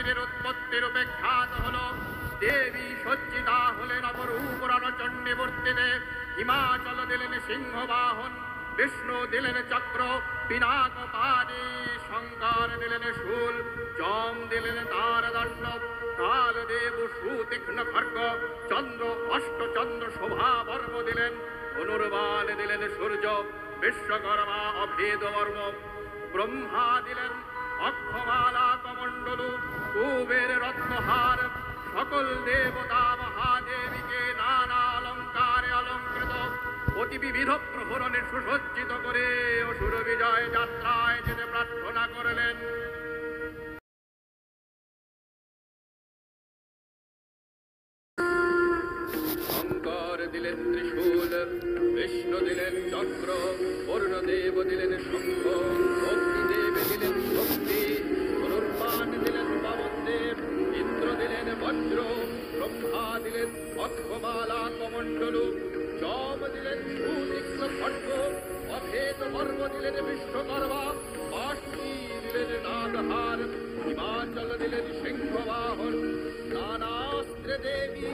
মন্দিরের উৎপত্তি রূপে খ্যাত হল। দেবী সজ্জিতা হলেন অপরূপ রণচণ্ডী মূর্তিতে। হিমাচল দিলেন সিংহবাহন, বিষ্ণু দিলেন চক্র পিনাক পানি, শঙ্কর দিলেন শূল, যম দিলেন তার দণ্ড, কালদেব সুতীক্ষ্ণ খড়গ, চন্দ্র অষ্টচন্দ্র শোভা বর্ম দিলেন, ধনুর্বাণ দিলেন সূর্য, বিশ্বকর্মা অভেদ বর্ম, ব্রহ্মা দিলেন অক্ষমালা কমণ্ডলু, কুবের রত্নহার, সকল দেবতা মহাদেবীকে নানা অলঙ্কারে অলঙ্কৃত অতি বিবিধ প্রহরণে সুসজ্জিত করে অসুর বিজয় যাত্রায় যেতে প্রার্থনা করলেন। শঙ্কর দিলেন ত্রিশূল, বিষ্ণু দিলেন চক্র, বরুণদেব দিলেন শঙ্খ, অগ্নিদেব দিলেন শক্তি, ধনুর্বাণ দিলেন পবনদেব, ইন্দ্র দিলেন বজ্র, ব্রহ্মা দিলেন অক্ষমালা কমণ্ডলু, যম দিলেন সুতীক্ষ্ণ খড়গ, অভেদ বর্ম দিলেন বিশ্বকর্মা, বাষ্পী দিলেন নাগহার, হিমাচল দিলেন সিংহবাহন, নানাস্ত্রে দেবী